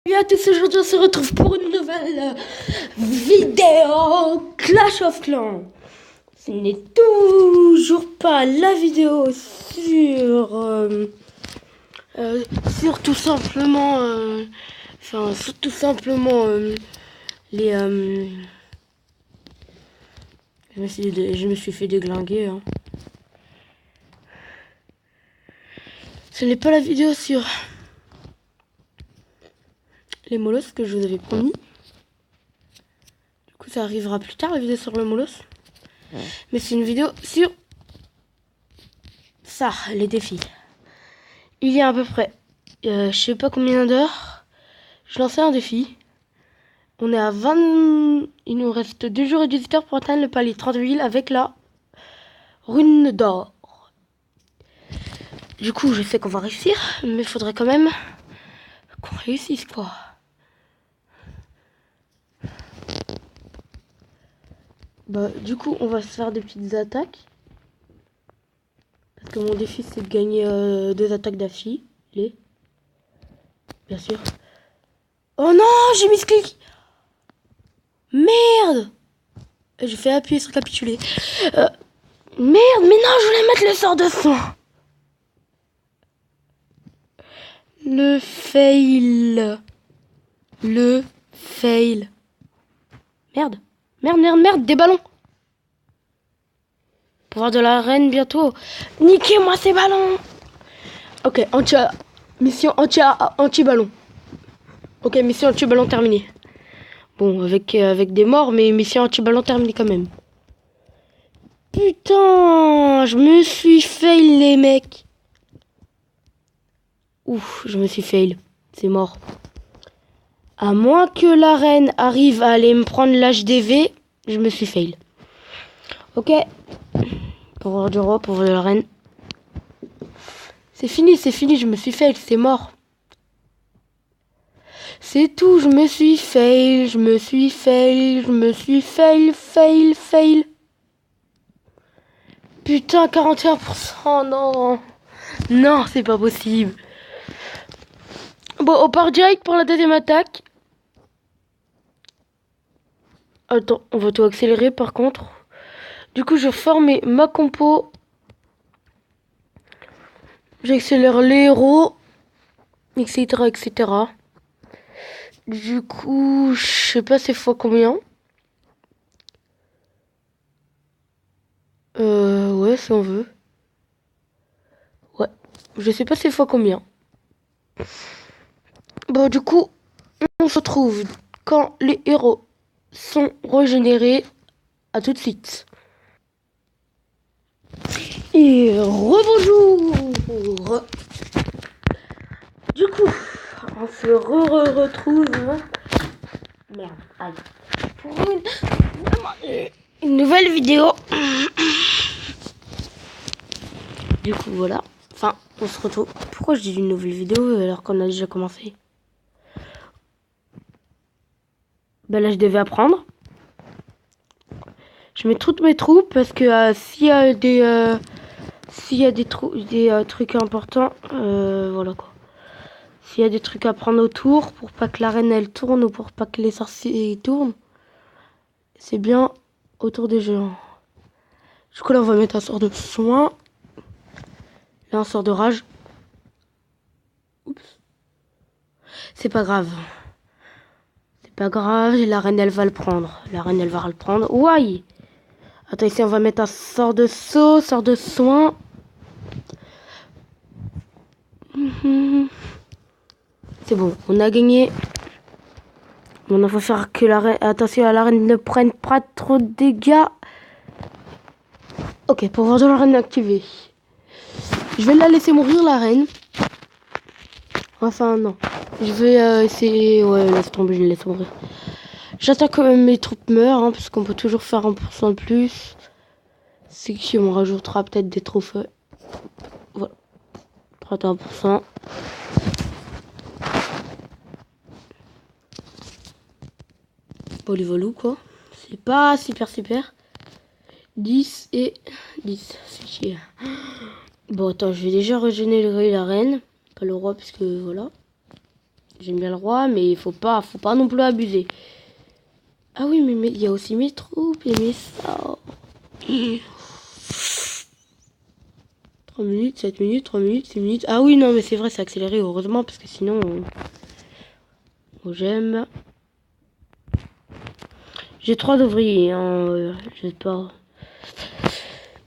Salut à tous, aujourd'hui on se retrouve pour une nouvelle vidéo Clash of Clans. Ce n'est toujours pas la vidéo sur tout simplement les je me suis fait déglinguer hein. Ce n'est pas la vidéo sur les molosses que je vous avais promis. Du coup ça arrivera plus tard, la vidéo sur le molosse. Mais c'est une vidéo sur ça, les défis. Il y a à peu près je sais pas combien d'heures, je lançais un défi. On est à 20... Il nous reste 2 jours et 18 heures pour atteindre le palier 30 000 avec la rune d'or. Du coup, je sais qu'on va réussir, mais il faudrait quand même qu'on réussisse, quoi. Bah, du coup, on va se faire des petites attaques. Parce que mon défi, c'est de gagner 2 attaques d'affilée. Bien sûr. Oh non, j'ai mis ce clic. Merde. J'ai fait appuyer sur capituler. Merde, mais non, je voulais mettre le sort de soin. Le fail. Le fail. Merde. Merde, des ballons. Pouvoir de la reine bientôt. Niquez-moi ces ballons. Ok, mission anti-ballon. Ok, mission anti-ballon terminée. Bon, avec des morts, mais mission anti-ballon terminée quand même. Putain, je me suis fail les mecs. Ouf, je me suis fail. C'est mort. À moins que la reine arrive à aller me prendre l'HDV, je me suis fail. Ok. Pouvoir du roi, pouvoir de la reine. C'est fini, je me suis fail, c'est mort. C'est tout, je me suis fail. Fail. Putain, 41%, non. Non, c'est pas possible. Bon, on part direct pour la deuxième attaque. Attends, on va tout accélérer par contre. Du coup, je forme ma compo. J'accélère les héros, etc. Du coup, je sais pas c'est fois combien. Ouais, si on veut. Ouais, je sais pas c'est fois combien. Bon, du coup, on se retrouve quand les héros sont régénérés. À tout de suite. Et rebonjour. Du coup, on se retrouve. Merde, allez. Pour une nouvelle vidéo. Du coup, voilà. Enfin, on se retrouve. Pourquoi je dis une nouvelle vidéo alors qu'on a déjà commencé? Ben là, je devais apprendre. Je mets toutes mes troupes parce que s'il y a des trucs importants, voilà quoi. S'il y a des trucs à prendre autour pour pas que la reine elle tourne ou pour pas que les sorciers tournent, c'est bien autour des géants. Du coup là on va mettre un sort de soin et un sort de rage. Oups. C'est pas grave. La reine elle va le prendre. Ouais. Attends, ici on va mettre un sort de saut, sort de soin. C'est bon, on a gagné. Maintenant, il faut faire que la reine... Attention à la reine ne prenne pas trop de dégâts. Ok, pouvoir de la reine activé. Je vais la laisser mourir, la reine. Enfin, non. Je vais essayer... Ouais, laisse tomber, je la laisse mourir. J'attends que mes troupes meurent, hein, parce qu'on peut toujours faire 1% de plus. C'est qu'on rajoutera peut-être des trophées. Voilà. 31%. Polyvolou, quoi. C'est pas super. 10 et 10. C'est chier. Bon, attends, je vais déjà régénérer la reine. Pas le roi, parce que voilà. J'aime bien le roi, mais faut pas non plus abuser. Ah oui, mais il y a aussi mes troupes et mes sorts. 3 minutes, 7 minutes, 3 minutes, 6 minutes. Ah oui, non, mais c'est vrai, c'est accéléré, heureusement, parce que sinon... J'aime. J'ai 3 ouvriers, hein, je sais pas.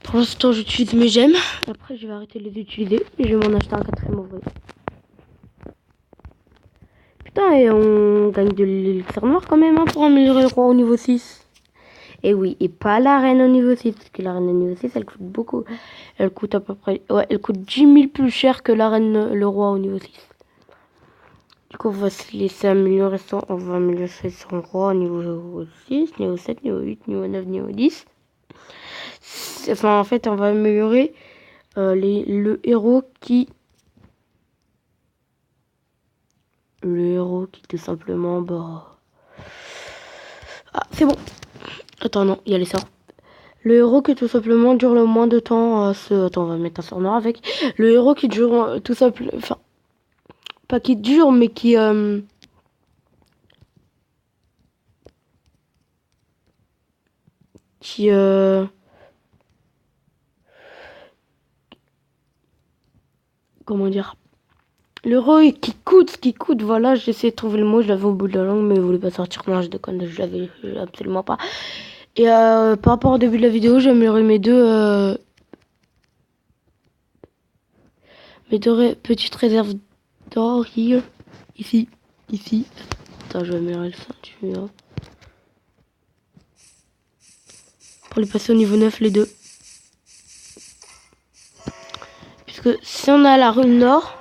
Pour l'instant, j'utilise mes gemmes. Après, je vais arrêter de les utiliser et je vais m'en acheter un 4e ouvrier. Putain, et on gagne de l'élixir noir quand même, hein, pour améliorer le roi au niveau 6. Et oui, et pas la reine au niveau 6, parce que la reine au niveau 6, elle coûte beaucoup. Elle coûte à peu près... Ouais, elle coûte 10 000 plus cher que la reine, le roi au niveau 6. Du coup, on va se laisser améliorer son... On va améliorer son roi au niveau 6, niveau 7, niveau 8, niveau 9, niveau 10. Enfin, en fait, on va améliorer le héros qui... Le héros qui, tout simplement, bah... Ah, c'est bon. Attends, non, il y a les sorts. Le héros qui tout simplement dure le moins de temps à ce... Attends, on va mettre un sort noir avec. Le héros qui dure tout simplement... Enfin, pas qui dure, mais qui... Comment dire? Le héros qui coûte, voilà, j'essaie de trouver le mot, je l'avais au bout de la langue, mais il voulait pas sortir. Non, je déconne, je l'avais absolument pas. Et par rapport au début de la vidéo, j'ai amélioré mes deux petites réserves d'or, here, ici. Attends, je vais améliorer le ceinture. Pour les passer au niveau 9, les deux. Puisque si on a la rune nord,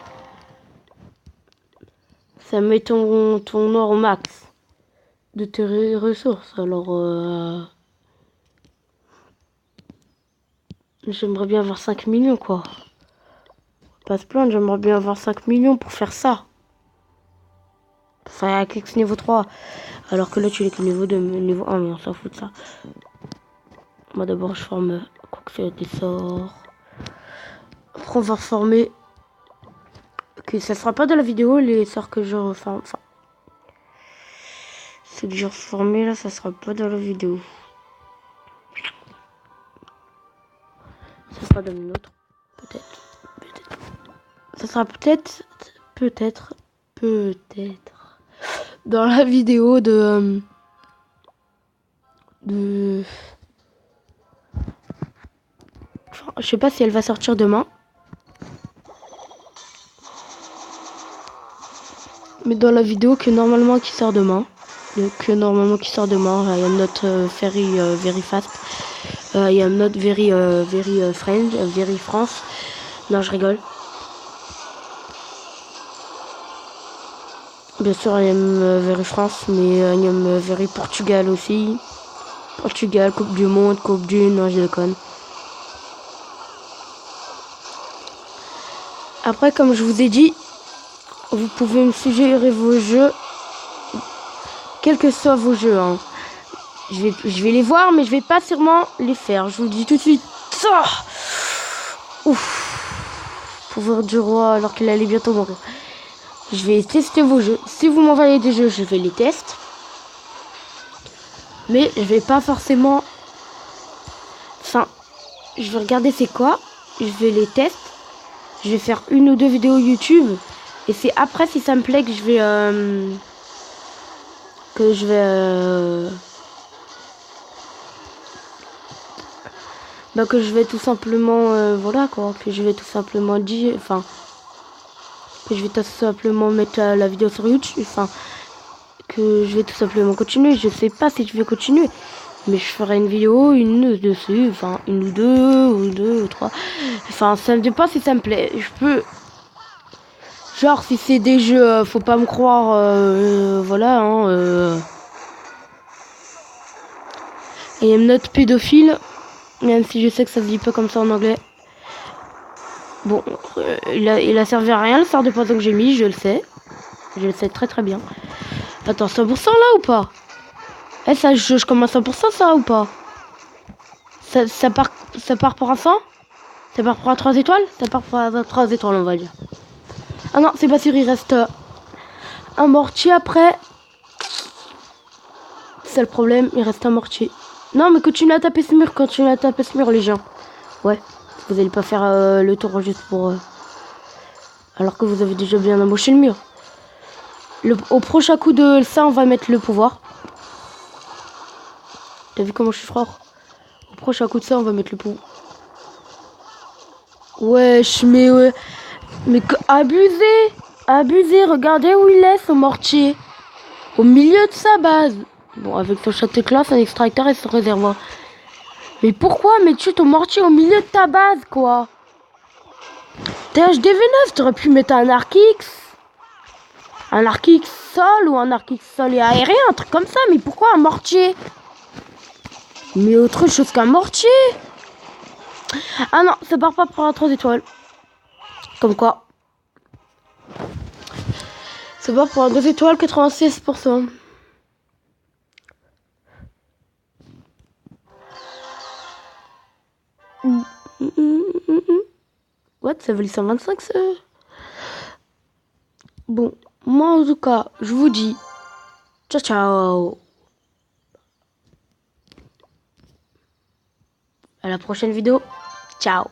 ça met ton or au max de tes ressources. Alors, j'aimerais bien avoir 5 millions, quoi. Pas se plaindre, j'aimerais bien avoir 5 millions pour faire ça. Enfin, avec X niveau 3. Alors que là, tu n'es que niveau 2, niveau 1, mais on s'en fout de ça. Moi, d'abord, je forme quoi que c'est des sorts. Après, on va reformer. Ok, ça sera pas de la vidéo, les sorts que je reforme. Enfin, ceux que j'ai reformés, là, ça sera pas dans la vidéo. Ça sera dans une autre. Peut-être. Ça sera peut-être dans la vidéo de enfin, je sais pas si elle va sortir demain. Mais dans la vidéo qui sort demain. I am not very fast. I am not very French, very France. Non, je rigole. Bien sûr, I am very France, mais I am very Portugal aussi. Portugal, Coupe du Monde, Coupe du... Non, je déconne. Après, comme je vous ai dit, vous pouvez me suggérer vos jeux, quels que soient vos jeux. Hein. Je vais les voir, mais je vais pas sûrement les faire. Je vous le dis tout de suite. Ouf. Pouvoir du roi alors qu'il allait bientôt mourir. Je vais tester vos jeux. Si vous m'envoyez des jeux, je vais les tester. Mais je vais pas forcément... Enfin, je vais regarder c'est quoi. Je vais les tester. Je vais faire 1 ou 2 vidéos YouTube. Et c'est après, si ça me plaît, que je vais... que je vais tout simplement... voilà quoi. Que je vais tout simplement dire... Enfin... Que je vais tout simplement mettre la vidéo sur YouTube. Enfin... Que je vais tout simplement continuer. Je sais pas si je vais continuer. Mais je ferai une vidéo, une dessus. Enfin, 1 ou 2 ou 3. Enfin, ça me dépend si ça me plaît. Je peux... Genre, si c'est des jeux, faut pas me croire, voilà, hein, I am not pédophile, même si je sais que ça se dit pas comme ça en anglais. Bon, il a servi à rien, le sort de poison que j'ai mis, je le sais. Je le sais très très bien. Attends, 100% là ou pas? Eh, ça, je commence 100% ça ou pas? Ça part pour un 100? Ça part pour un 3 étoiles? Ça part pour un 3 étoiles, on va dire. Ah non, c'est pas sûr, il reste un mortier après. C'est le problème, il reste un mortier. Non, mais continue à taper ce mur, continue à taper ce mur, les gens. Ouais, vous allez pas faire le tour juste pour... alors que vous avez déjà bien embauché le mur. Au prochain coup de ça, on va mettre le pouvoir. T'as vu comment je suis fort? Au prochain coup de ça, on va mettre le pouvoir. Wesh, mais ouais. Mais abusé. Abusé, regardez où il est, ce mortier. Au milieu de sa base. Bon, avec son château classe, un extracteur et son réservoir. Mais pourquoi mets-tu ton mortier au milieu de ta base, quoi? T'es HDV9, t'aurais pu mettre un arc X. Un arc X sol ou un arc X sol et aérien, un truc comme ça. Mais pourquoi un mortier? Mais autre chose qu'un mortier. Ah non, ça part pas pour un 3 étoiles. Comme quoi. Ça part pour un 2 étoiles, 96%. What, ça valait 125 ça? Bon, moi en tout cas, je vous dis ciao ciao. À la prochaine vidéo. Ciao.